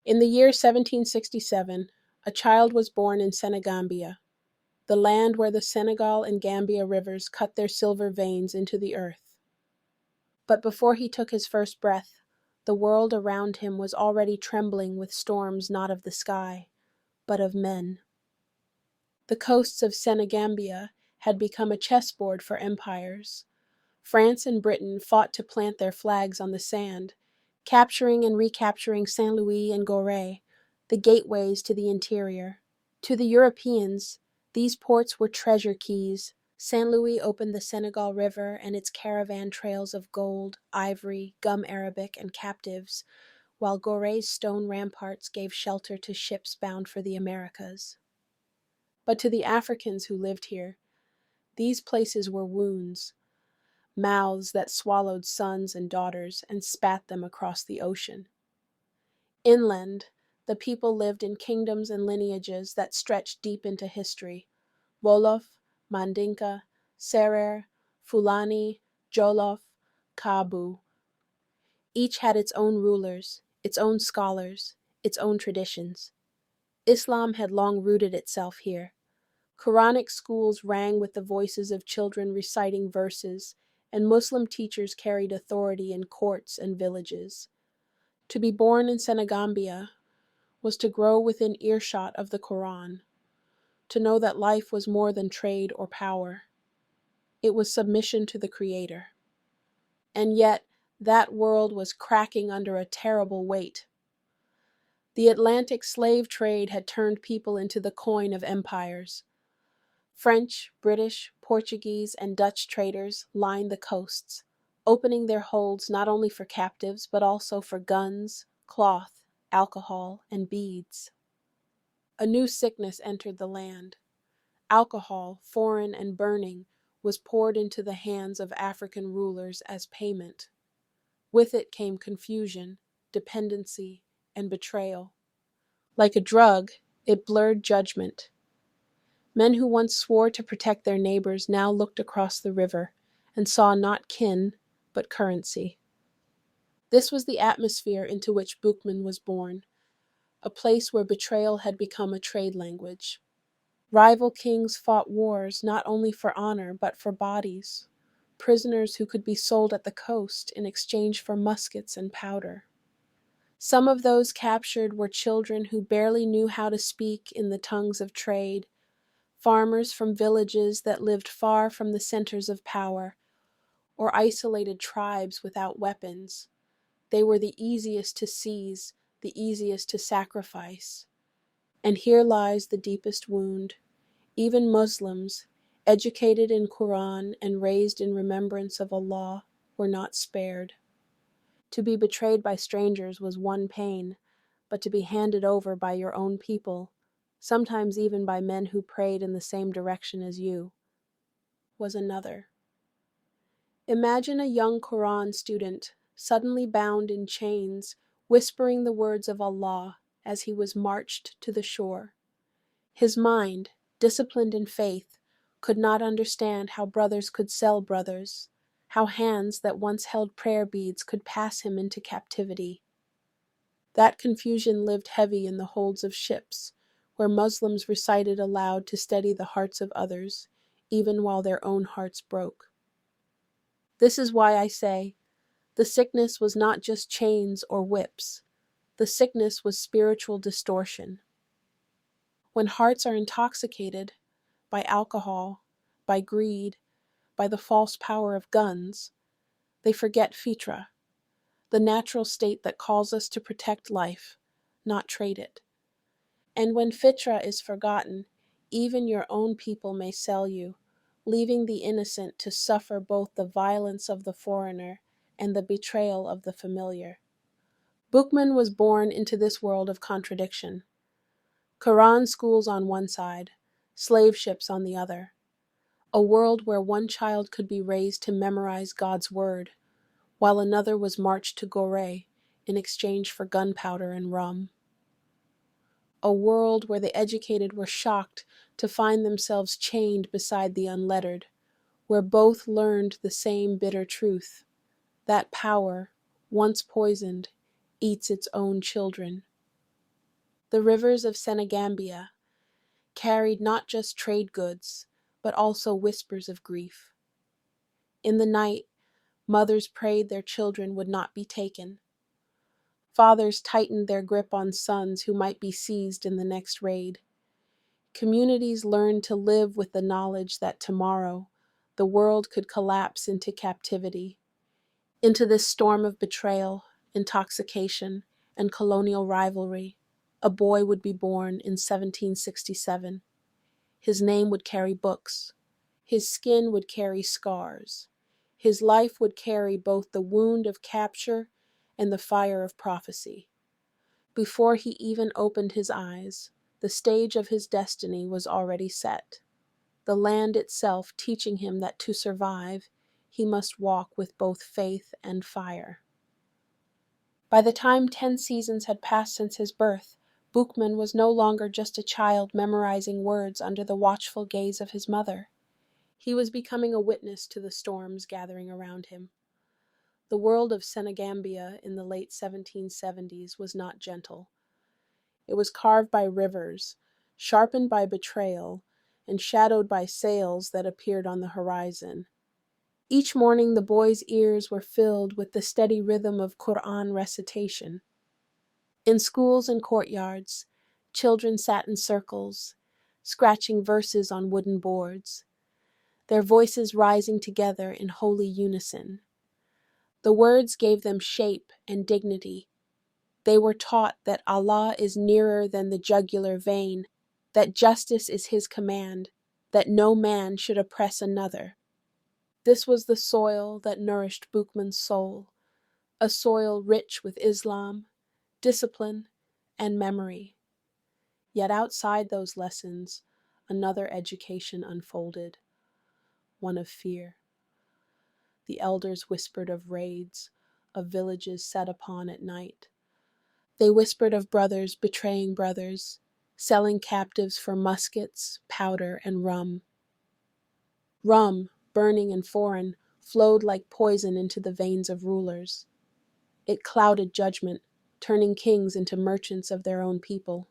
In the year 1767, a child was born in Senegambia, the land where the Senegal and Gambia rivers cut their silver veins into the earth. But before he took his first breath, the world around him was already trembling with storms not of the sky, but of men. The coasts of Senegambia had become a chessboard for empires. France and Britain fought to plant their flags on the sand, capturing and recapturing Saint Louis and Gorée, the gateways to the interior. To the Europeans, these ports were treasure keys. Saint Louis opened the Senegal River and its caravan trails of gold, ivory, gum arabic, and captives, while Gorée's stone ramparts gave shelter to ships bound for the Americas. But to the Africans who lived here, these places were wounds, mouths that swallowed sons and daughters and spat them across the ocean. Inland, the people lived in kingdoms and lineages that stretched deep into history. Wolof, Mandinka, Serer, Fulani, Jolof, Kabu. Each had its own rulers, its own scholars, its own traditions. Islam had long rooted itself here. Quranic schools rang with the voices of children reciting verses, and Muslim teachers carried authority in courts and villages. To be born in Senegambia was to grow within earshot of the Quran, to know that life was more than trade or power. It was submission to the Creator. And yet, that world was cracking under a terrible weight. The Atlantic slave trade had turned people into the coin of empires. French, British, Portuguese, and Dutch traders lined the coasts, opening their holds not only for captives, but also for guns, cloth, alcohol, and beads. A new sickness entered the land. Alcohol, foreign and burning, was poured into the hands of African rulers as payment. With it came confusion, dependency, and betrayal. Like a drug, it blurred judgment. Men who once swore to protect their neighbors now looked across the river and saw not kin, but currency. This was the atmosphere into which Boukman was born, a place where betrayal had become a trade language. Rival kings fought wars not only for honor, but for bodies, prisoners who could be sold at the coast in exchange for muskets and powder. Some of those captured were children who barely knew how to speak in the tongues of trade, farmers from villages that lived far from the centers of power, or isolated tribes without weapons. They were the easiest to seize, the easiest to sacrifice. And here lies the deepest wound. Even Muslims, educated in Quran and raised in remembrance of Allah, were not spared. To be betrayed by strangers was one pain, but to be handed over by your own people, sometimes even by men who prayed in the same direction as you, was another. Imagine a young Quran student, suddenly bound in chains, whispering the words of Allah as he was marched to the shore. His mind, disciplined in faith, could not understand how brothers could sell brothers, how hands that once held prayer beads could pass him into captivity. That confusion lived heavy in the holds of ships, where Muslims recited aloud to steady the hearts of others, even while their own hearts broke. This is why I say, the sickness was not just chains or whips. The sickness was spiritual distortion. When hearts are intoxicated by alcohol, by greed, by the false power of guns, they forget fitra, the natural state that calls us to protect life, not trade it. And when fitra is forgotten, even your own people may sell you, leaving the innocent to suffer both the violence of the foreigner and the betrayal of the familiar. Boukman was born into this world of contradiction. Quran schools on one side, slave ships on the other. A world where one child could be raised to memorize God's word, while another was marched to Gorée in exchange for gunpowder and rum. A world where the educated were shocked to find themselves chained beside the unlettered, where both learned the same bitter truth, that power, once poisoned, eats its own children. The rivers of Senegambia carried not just trade goods, but also whispers of grief. In the night, mothers prayed their children would not be taken. Fathers tightened their grip on sons who might be seized in the next raid. Communities learned to live with the knowledge that tomorrow the world could collapse into captivity, into this storm of betrayal, intoxication, and colonial rivalry. A boy would be born in 1767. His name would carry books. His skin would carry scars. His life would carry both the wound of capture and the fire of prophecy. Before he even opened his eyes, the stage of his destiny was already set, the land itself teaching him that to survive, he must walk with both faith and fire. By the time 10 seasons had passed since his birth, Boukman was no longer just a child memorizing words under the watchful gaze of his mother. He was becoming a witness to the storms gathering around him. The world of Senegambia in the late 1770s was not gentle. It was carved by rivers, sharpened by betrayal, and shadowed by sails that appeared on the horizon. Each morning the boy's ears were filled with the steady rhythm of Quran recitation. In schools and courtyards, children sat in circles, scratching verses on wooden boards, their voices rising together in holy unison. The words gave them shape and dignity. They were taught that Allah is nearer than the jugular vein, that justice is His command, that no man should oppress another. This was the soil that nourished Boukman's soul, a soil rich with Islam, discipline, and memory. Yet outside those lessons, another education unfolded, one of fear. The elders whispered of raids, of villages set upon at night. They whispered of brothers betraying brothers, selling captives for muskets, powder, and rum. Rum, burning and foreign, flowed like poison into the veins of rulers. It clouded judgment, turning kings into merchants of their own people.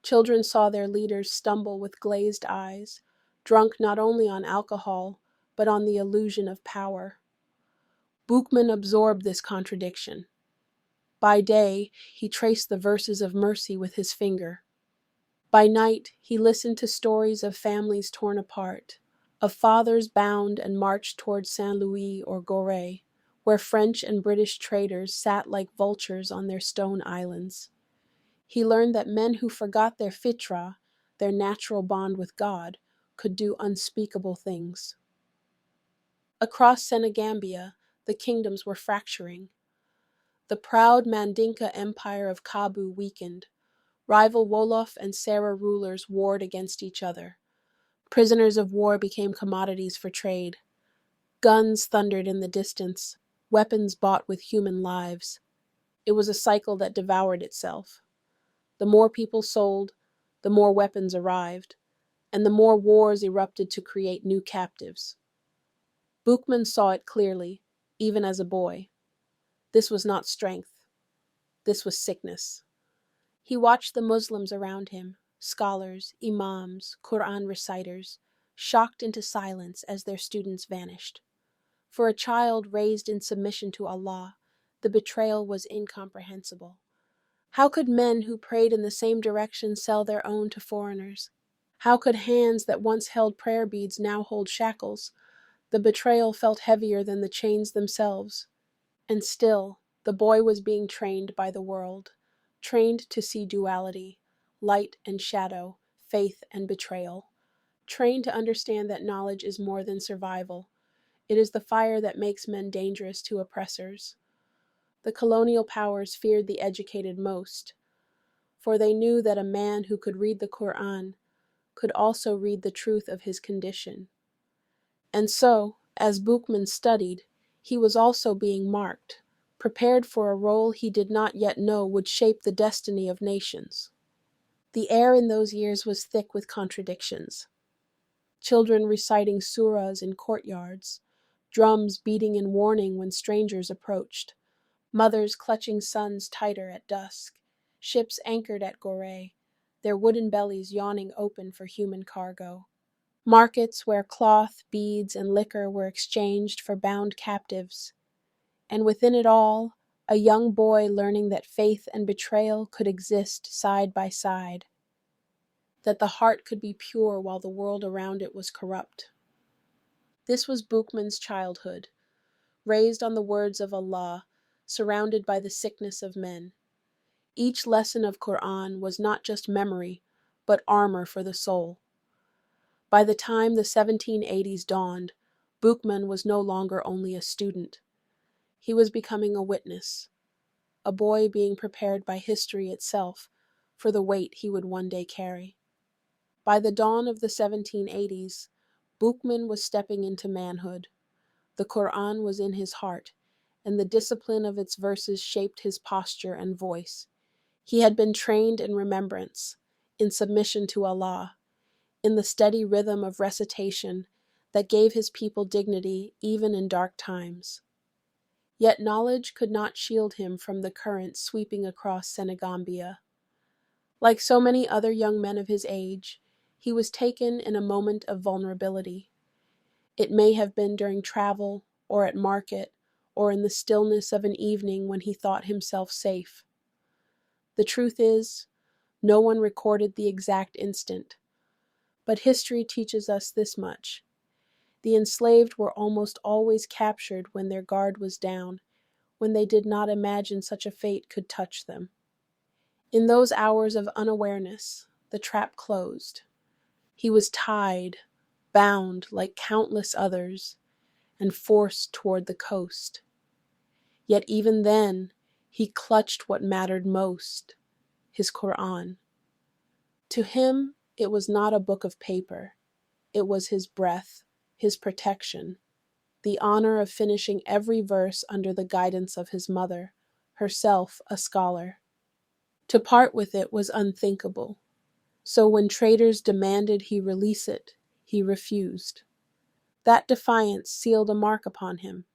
Children saw their leaders stumble with glazed eyes, drunk not only on alcohol, but on the illusion of power. Boukman absorbed this contradiction. By day, he traced the verses of mercy with his finger. By night, he listened to stories of families torn apart, of fathers bound and marched toward Saint Louis or Gorée, where French and British traders sat like vultures on their stone islands. He learned that men who forgot their fitra, their natural bond with God, could do unspeakable things. Across Senegambia, the kingdoms were fracturing. The proud Mandinka empire of Kabu weakened. Rival Wolof and Sera rulers warred against each other. Prisoners of war became commodities for trade. Guns thundered in the distance, weapons bought with human lives. It was a cycle that devoured itself. The more people sold, the more weapons arrived, and the more wars erupted to create new captives. Boukman saw it clearly, even as a boy. This was not strength. This was sickness. He watched the Muslims around him, scholars, imams, Quran reciters, shocked into silence as their students vanished. For a child raised in submission to Allah, the betrayal was incomprehensible. How could men who prayed in the same direction sell their own to foreigners? How could hands that once held prayer beads now hold shackles? The betrayal felt heavier than the chains themselves. And still, the boy was being trained by the world, trained to see duality, light and shadow, faith and betrayal, trained to understand that knowledge is more than survival. It is the fire that makes men dangerous to oppressors. The colonial powers feared the educated most, for they knew that a man who could read the Quran could also read the truth of his condition. And so, as Boukman studied, he was also being marked, prepared for a role he did not yet know would shape the destiny of nations. The air in those years was thick with contradictions. Children reciting surahs in courtyards, drums beating in warning when strangers approached, mothers clutching sons tighter at dusk. Ships anchored at Gorée, their wooden bellies yawning open for human cargo. Markets where cloth, beads, and liquor were exchanged for bound captives. And within it all, a young boy learning that faith and betrayal could exist side by side, that the heart could be pure while the world around it was corrupt. This was Boukman's childhood, raised on the words of Allah, surrounded by the sickness of men. Each lesson of Quran was not just memory, but armor for the soul. By the time the 1780s dawned, Boukman was no longer only a student. He was becoming a witness, a boy being prepared by history itself for the weight he would one day carry. By the dawn of the 1780s, Boukman was stepping into manhood. The Quran was in his heart, and the discipline of its verses shaped his posture and voice. He had been trained in remembrance, in submission to Allah, in the steady rhythm of recitation that gave his people dignity even in dark times. Yet knowledge could not shield him from the current sweeping across Senegambia. Like so many other young men of his age, he was taken in a moment of vulnerability. It may have been during travel, or at market, or in the stillness of an evening when he thought himself safe. The truth is, no one recorded the exact instant. But history teaches us this much. The enslaved were almost always captured when their guard was down, when they did not imagine such a fate could touch them. In those hours of unawareness, the trap closed. He was tied, bound like countless others, and forced toward the coast. Yet even then, he clutched what mattered most, his Quran. To him, it was not a book of paper. It was his breath, his protection, the honor of finishing every verse under the guidance of his mother, herself a scholar. To part with it was unthinkable. So when traders demanded he release it, he refused. That defiance sealed a mark upon him.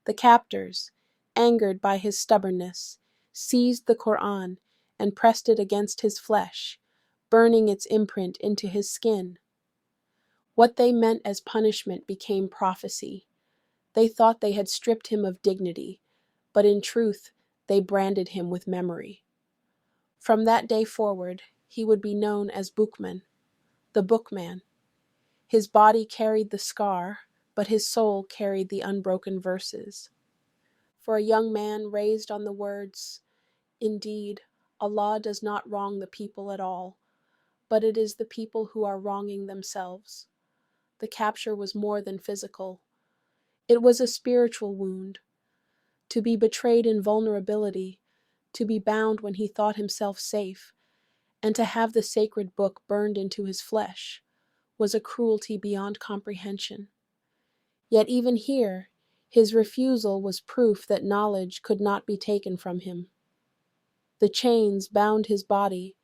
The captors, angered by his stubbornness, seized the Quran and pressed it against his flesh, burning its imprint into his skin. What they meant as punishment became prophecy. They thought they had stripped him of dignity, but in truth, they branded him with memory. From that day forward, he would be known as Boukman, the bookman. His body carried the scar, but his soul carried the unbroken verses. For a young man raised on the words, "Indeed, Allah does not wrong the people at all, but it is the people who are wronging themselves." The capture was more than physical. It was a spiritual wound. To be betrayed in vulnerability, to be bound when he thought himself safe, and to have the sacred book burned into his flesh, was a cruelty beyond comprehension. Yet even here, his refusal was proof that knowledge could not be taken from him. The chains bound his body,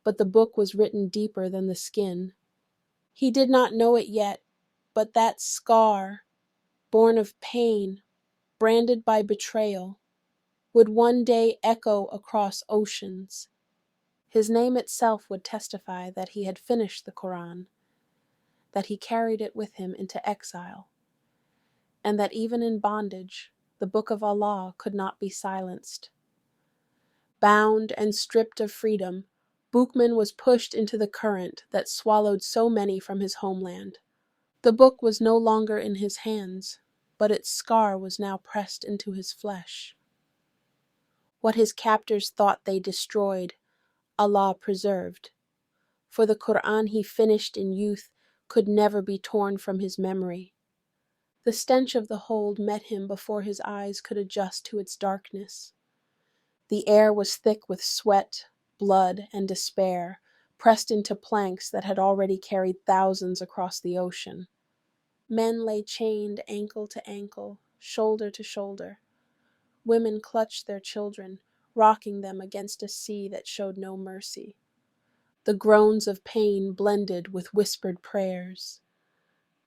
but the book was written deeper than the skin. He did not know it yet, but that scar, born of pain, branded by betrayal, would one day echo across oceans. His name itself would testify that he had finished the Quran, that he carried it with him into exile, and that even in bondage, the Book of Allah could not be silenced. Bound and stripped of freedom, Boukman was pushed into the current that swallowed so many from his homeland. The book was no longer in his hands, but its scar was now pressed into his flesh. What his captors thought they destroyed, Allah preserved. For the Quran he finished in youth could never be torn from his memory. The stench of the hold met him before his eyes could adjust to its darkness. The air was thick with sweat, blood, and despair, pressed into planks that had already carried thousands across the ocean. Men lay chained ankle to ankle, shoulder to shoulder. Women clutched their children, rocking them against a sea that showed no mercy. The groans of pain blended with whispered prayers,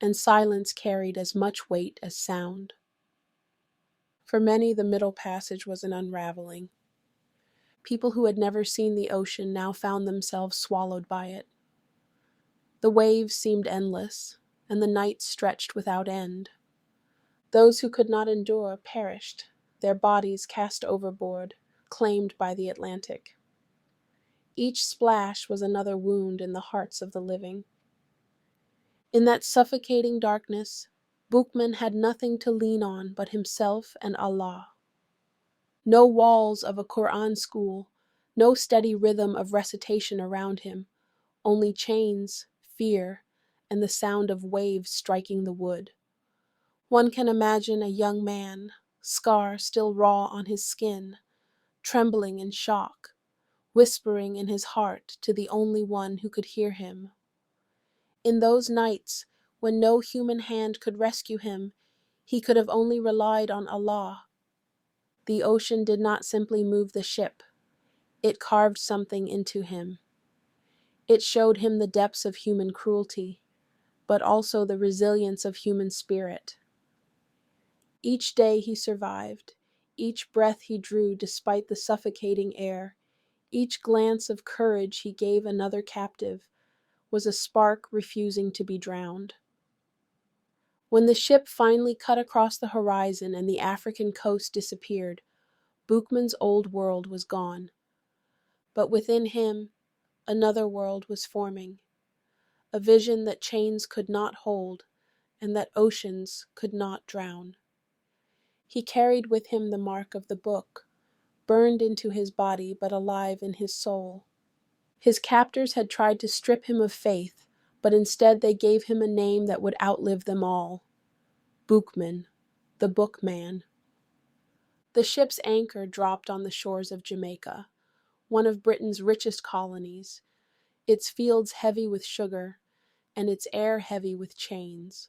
and silence carried as much weight as sound. For many, the middle passage was an unraveling. People who had never seen the ocean now found themselves swallowed by it. The waves seemed endless, and the nights stretched without end. Those who could not endure perished, their bodies cast overboard, claimed by the Atlantic. Each splash was another wound in the hearts of the living. In that suffocating darkness, Boukman had nothing to lean on but himself and Allah. No walls of a Quran school, no steady rhythm of recitation around him, only chains, fear, and the sound of waves striking the wood. One can imagine a young man, scar still raw on his skin, trembling in shock, whispering in his heart to the only one who could hear him. In those nights, when no human hand could rescue him, he could have only relied on Allah. The ocean did not simply move the ship, it carved something into him. It showed him the depths of human cruelty, but also the resilience of human spirit. Each day he survived, each breath he drew despite the suffocating air, each glance of courage he gave another captive, was a spark refusing to be drowned. When the ship finally cut across the horizon and the African coast disappeared, Boukman's old world was gone. But within him, another world was forming, a vision that chains could not hold and that oceans could not drown. He carried with him the mark of the book, burned into his body but alive in his soul. His captors had tried to strip him of faith, but instead they gave him a name that would outlive them all. Boukman, the Bookman. The ship's anchor dropped on the shores of Jamaica, one of Britain's richest colonies, its fields heavy with sugar, and its air heavy with chains.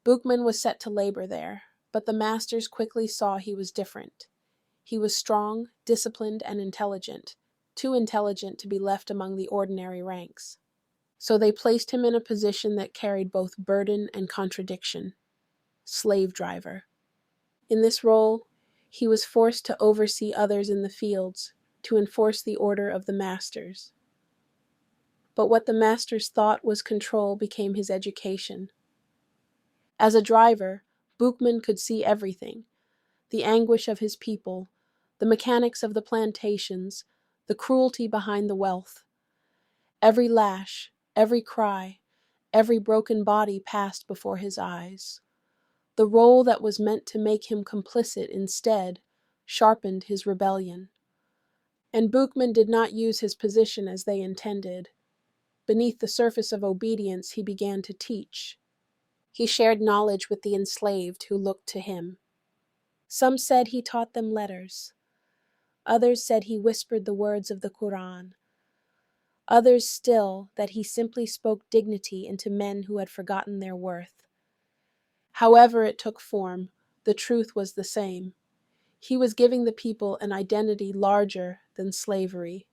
Boukman was set to labor there, but the masters quickly saw he was different. He was strong, disciplined, and intelligent, too intelligent to be left among the ordinary ranks. So they placed him in a position that carried both burden and contradiction: slave driver. In this role, he was forced to oversee others in the fields, to enforce the order of the masters. But what the masters thought was control became his education. As a driver, Boukman could see everything: the anguish of his people, the mechanics of the plantations, the cruelty behind the wealth. Every lash, every cry, every broken body passed before his eyes. The role that was meant to make him complicit instead sharpened his rebellion. And Boukman did not use his position as they intended. Beneath the surface of obedience, he began to teach. He shared knowledge with the enslaved who looked to him. Some said he taught them letters. Others said he whispered the words of the Quran. Others still that he simply spoke dignity into men who had forgotten their worth. However it took form, the truth was the same. He was giving the people an identity larger than slavery.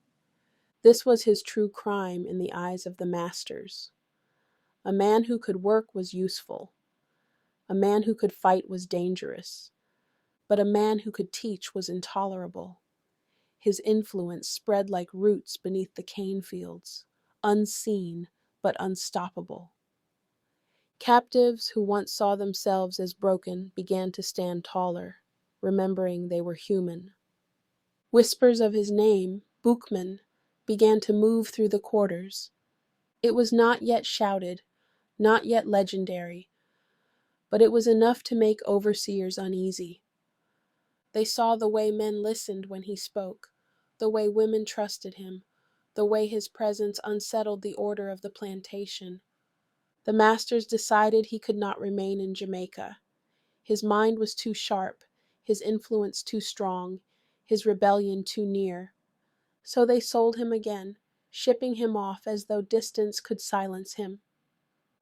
This was his true crime in the eyes of the masters. A man who could work was useful. A man who could fight was dangerous. But a man who could teach was intolerable. His influence spread like roots beneath the cane fields, unseen but unstoppable. Captives who once saw themselves as broken began to stand taller, remembering they were human. Whispers of his name, Boukman, began to move through the quarters. It was not yet shouted, not yet legendary, but it was enough to make overseers uneasy. They saw the way men listened when he spoke, the way women trusted him, the way his presence unsettled the order of the plantation. The masters decided he could not remain in Jamaica. His mind was too sharp, his influence too strong, his rebellion too near. So they sold him again, shipping him off as though distance could silence him.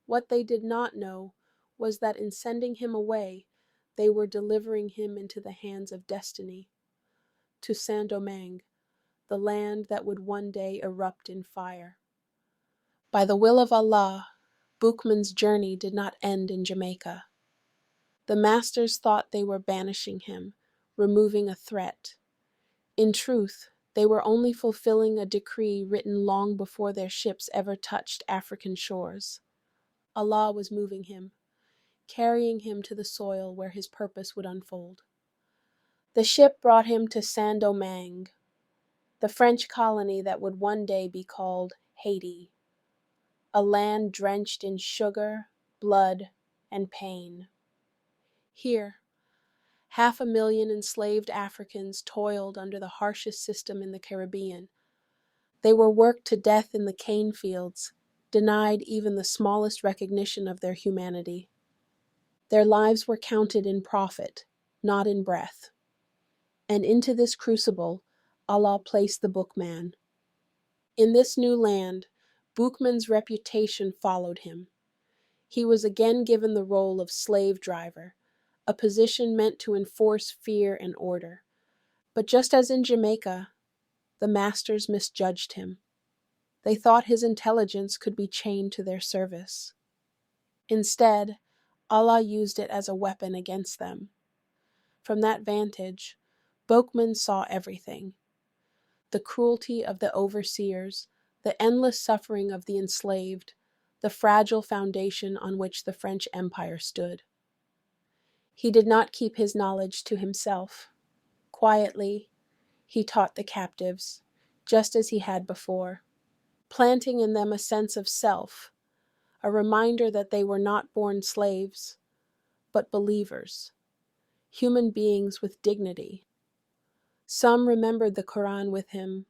What they did not know was that in sending him away, they were delivering him into the hands of destiny, to Saint-Domingue, the land that would one day erupt in fire. By the will of Allah, Boukman's journey did not end in Jamaica. The masters thought they were banishing him, removing a threat. In truth, They were only fulfilling a decree written long before their ships ever touched African shores. Allah was moving him, carrying him to the soil where his purpose would unfold. The ship brought him to Saint-Domingue, the French colony that would one day be called Haiti, a land drenched in sugar, blood, and pain. Here, 500,000 enslaved Africans toiled under the harshest system in the Caribbean. They were worked to death in the cane fields, denied even the smallest recognition of their humanity. Their lives were counted in profit, not in breath. And into this crucible, Allah placed the Boukman. In this new land, Boukman's reputation followed him. He was again given the role of slave driver, a position meant to enforce fear and order. But just as in Jamaica, the masters misjudged him. They thought his intelligence could be chained to their service. Instead, Allah used it as a weapon against them. From that vantage, Boukman saw everything: the cruelty of the overseers, the endless suffering of the enslaved, the fragile foundation on which the French Empire stood. He did not keep his knowledge to himself. Quietly, he taught the captives, just as he had before, planting in them a sense of self, a reminder that they were not born slaves, but believers, human beings with dignity. Some remembered the Quran with him,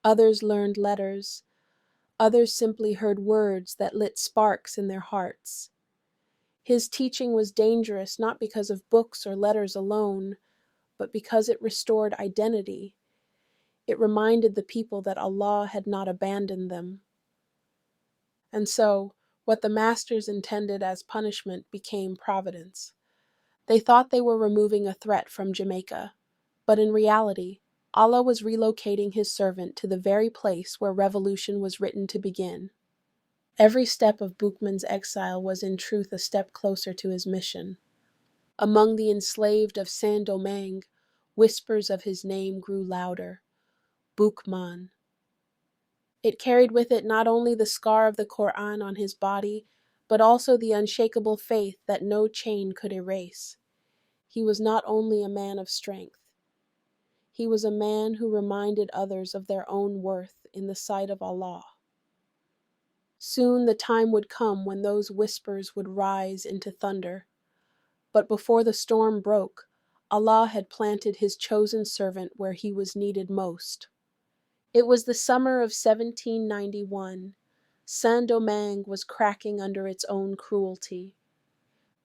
others learned letters, others simply heard words that lit sparks in their hearts. His teaching was dangerous not because of books or letters alone, but because it restored identity. It reminded the people that Allah had not abandoned them. And so, what the masters intended as punishment became providence. They thought they were removing a threat from Jamaica, but in reality, Allah was relocating his servant to the very place where revolution was written to begin. Every step of Boukman's exile was in truth a step closer to his mission. Among the enslaved of Saint-Domingue, whispers of his name grew louder: Boukman. It carried with it not only the scar of the Quran on his body, but also the unshakable faith that no chain could erase. He was not only a man of strength. He was a man who reminded others of their own worth in the sight of Allah. Soon the time would come when those whispers would rise into thunder. But before the storm broke, Allah had planted his chosen servant where he was needed most. It was the summer of 1791. Saint-Domingue was cracking under its own cruelty.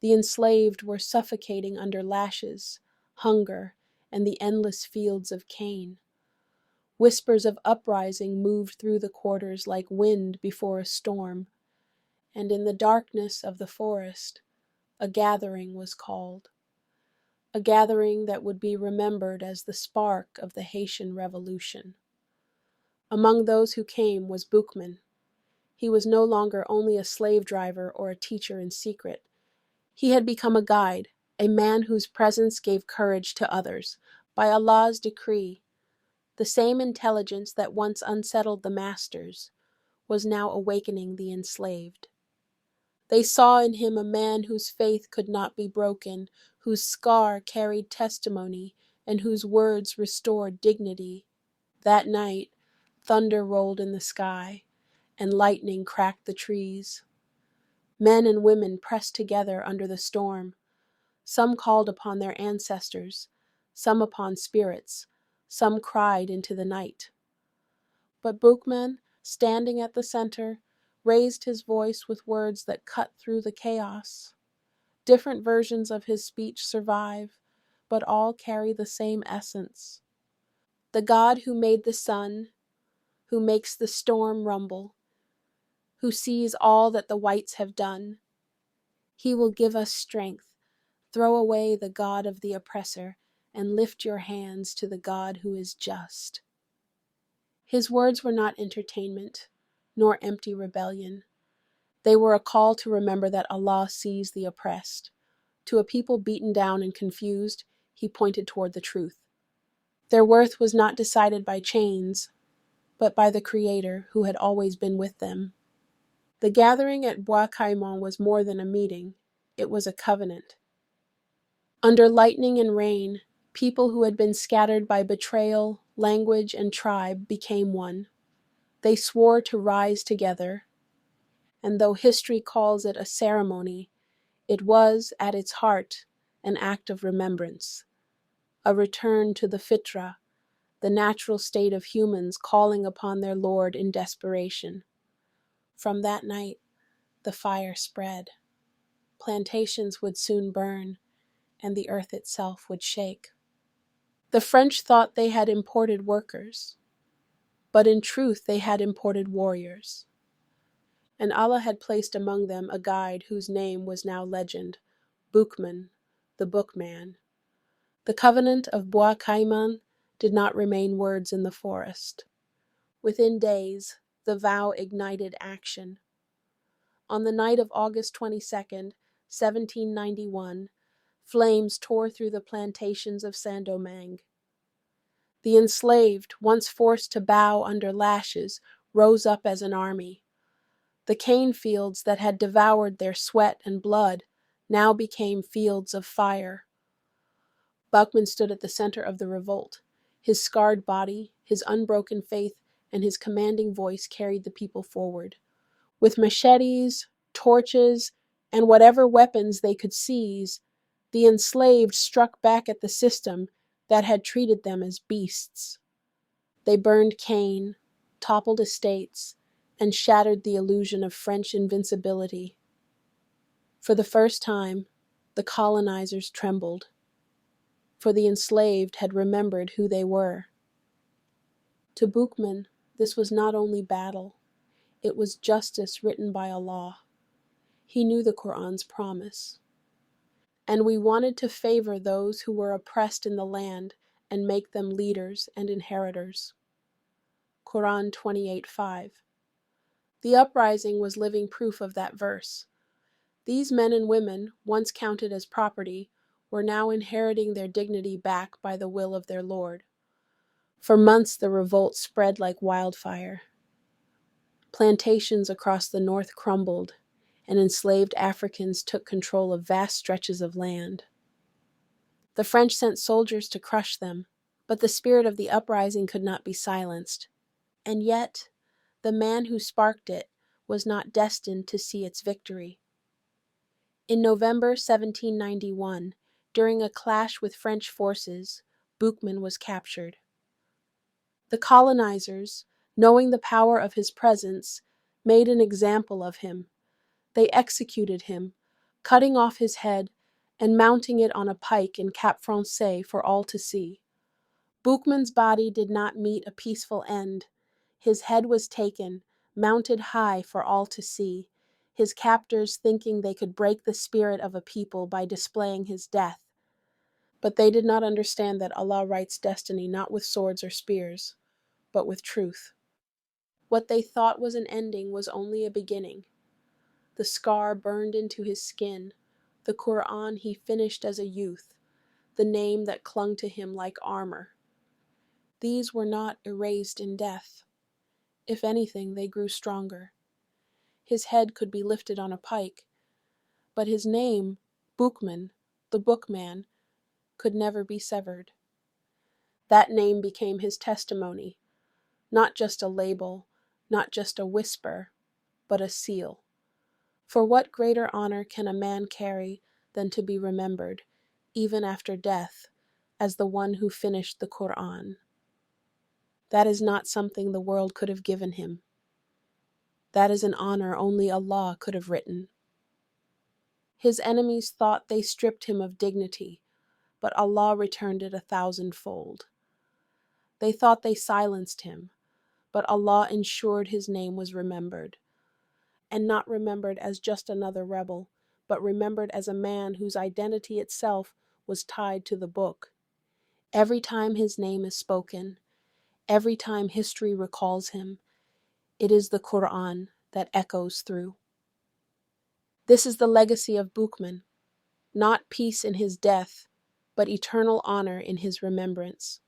The enslaved were suffocating under lashes, hunger, and the endless fields of cane. Whispers of uprising moved through the quarters like wind before a storm, and in the darkness of the forest, a gathering was called. A gathering that would be remembered as the spark of the Haitian Revolution. Among those who came was Boukman. He was no longer only a slave driver or a teacher in secret. He had become a guide, a man whose presence gave courage to others. By Allah's decree, the same intelligence that once unsettled the masters was now awakening the enslaved. They saw in him a man whose faith could not be broken, whose scar carried testimony, and whose words restored dignity. That night, thunder rolled in the sky, and lightning cracked the trees. Men and women pressed together under the storm. Some called upon their ancestors, some upon spirits, some cried into the night. But Boukman, standing at the center, raised his voice with words that cut through the chaos. Different versions of his speech survive, but all carry the same essence. The God who made the sun, who makes the storm rumble, who sees all that the whites have done, he will give us strength. Throw away the God of the oppressor and lift your hands to the God who is just. His words were not entertainment, nor empty rebellion. They were a call to remember that Allah sees the oppressed. To a people beaten down and confused, he pointed toward the truth. Their worth was not decided by chains, but by the Creator who had always been with them. The gathering at Bois Caïman was more than a meeting, it was a covenant. Under lightning and rain, people who had been scattered by betrayal, language, and tribe became one. They swore to rise together, and though history calls it a ceremony, it was, at its heart, an act of remembrance, a return to the fitra, the natural state of humans calling upon their Lord in desperation. From that night, the fire spread. Plantations would soon burn, and the earth itself would shake. The French thought they had imported workers, but in truth they had imported warriors. And Allah had placed among them a guide whose name was now legend, Boukman, the Bookman. The covenant of Bois Caïman did not remain words in the forest. Within days, the vow ignited action. On the night of August 22nd, 1791, flames tore through the plantations of Saint-Domingue. The enslaved, once forced to bow under lashes, rose up as an army. The cane fields that had devoured their sweat and blood now became fields of fire. Boukman stood at the center of the revolt. His scarred body, his unbroken faith, and his commanding voice carried the people forward. With machetes, torches, and whatever weapons they could seize, the enslaved struck back at the system that had treated them as beasts. They burned cane, toppled estates, and shattered the illusion of French invincibility. For the first time, the colonizers trembled, for the enslaved had remembered who they were. To Boukman, this was not only battle, it was justice written by Allah. He knew the Quran's promise. And we wanted to favor those who were oppressed in the land and make them leaders and inheritors. Quran 28:5. The uprising was living proof of that verse. These men and women, once counted as property, were now inheriting their dignity back by the will of their Lord. For months the revolt spread like wildfire. Plantations across the north crumbled, and enslaved Africans took control of vast stretches of land. The French sent soldiers to crush them, but the spirit of the uprising could not be silenced. And yet, the man who sparked it was not destined to see its victory. In November 1791, during a clash with French forces, Boukman was captured. The colonizers, knowing the power of his presence, made an example of him. They executed him, cutting off his head and mounting it on a pike in Cap Français for all to see. Boukman's body did not meet a peaceful end. His head was taken, mounted high for all to see, his captors thinking they could break the spirit of a people by displaying his death. But they did not understand that Allah writes destiny not with swords or spears, but with truth. What they thought was an ending was only a beginning. The scar burned into his skin, the Quran he finished as a youth, the name that clung to him like armor. These were not erased in death. If anything, they grew stronger. His head could be lifted on a pike, but his name, Boukman, the Bookman, could never be severed. That name became his testimony, not just a label, not just a whisper, but a seal. For what greater honor can a man carry than to be remembered, even after death, as the one who finished the Quran? That is not something the world could have given him. That is an honor only Allah could have written. His enemies thought they stripped him of dignity, but Allah returned it 1,000-fold. They thought they silenced him, but Allah ensured his name was remembered, and not remembered as just another rebel, but remembered as a man whose identity itself was tied to the book. Every time his name is spoken, every time history recalls him, it is the Quran that echoes through. This is the legacy of Boukman, not peace in his death, but eternal honor in his remembrance.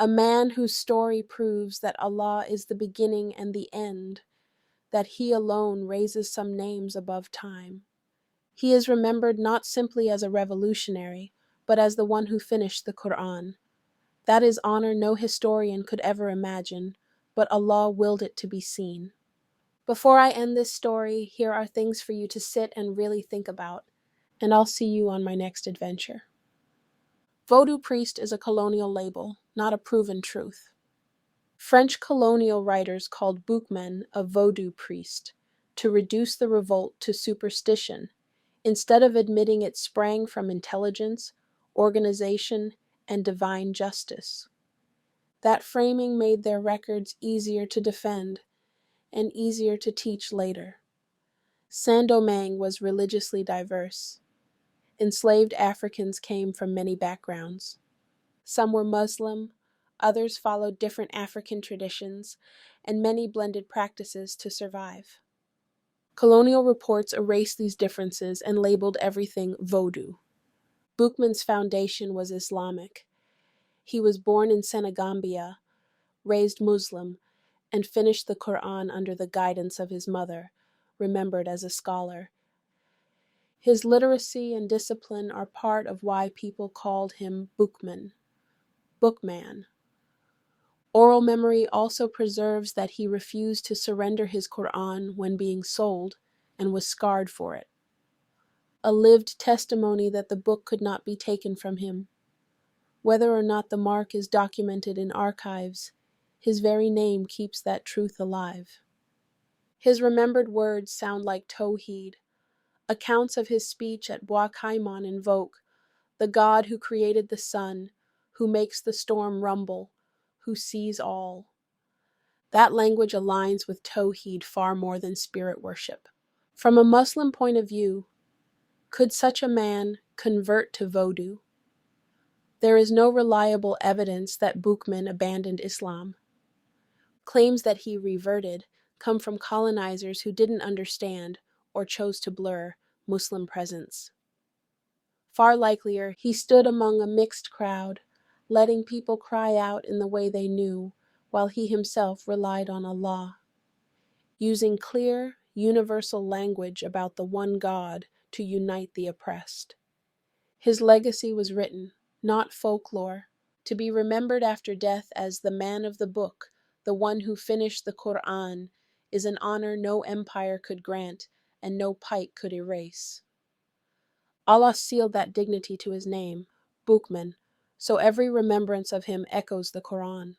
a man whose story proves that Allah is the beginning and the end, that He alone raises some names above time. He is remembered not simply as a revolutionary, but as the one who finished the Quran. That is honor no historian could ever imagine, but Allah willed it to be seen. Before I end this story, here are things for you to sit and really think about, and I'll see you on my next adventure. Vodou priest is a colonial label, not a proven truth. French colonial writers called Boukman a Vodou priest, to reduce the revolt to superstition, instead of admitting it sprang from intelligence, organization, and divine justice. That framing made their records easier to defend and easier to teach later. Saint-Domingue was religiously diverse. Enslaved Africans came from many backgrounds. Some were Muslim, others followed different African traditions, and many blended practices to survive. Colonial reports erased these differences and labeled everything Vodou. Boukman's foundation was Islamic. He was born in Senegambia, raised Muslim, and finished the Quran under the guidance of his mother, remembered as a scholar. His literacy and discipline are part of why people called him Boukman, bookman. Oral memory also preserves that he refused to surrender his Quran when being sold and was scarred for it. A lived testimony that the book could not be taken from him. Whether or not the mark is documented in archives, his very name keeps that truth alive. His remembered words sound like Tawheed. Accounts of his speech at Bois Caimon invoke the God who created the sun, who makes the storm rumble, who sees all. That language aligns with Tawheed far more than spirit worship. From a Muslim point of view, could such a man convert to Vodou? There is no reliable evidence that Boukman abandoned Islam. Claims that he reverted come from colonizers who didn't understand or chose to blur Muslim presence. Far likelier, he stood among a mixed crowd, letting people cry out in the way they knew, while he himself relied on Allah. Using clear, universal language about the one God to unite the oppressed. His legacy was written, not folklore, to be remembered after death as the man of the book, the one who finished the Quran, is an honor no empire could grant and no pike could erase. Allah sealed that dignity to his name, Boukman, so every remembrance of him echoes the Quran.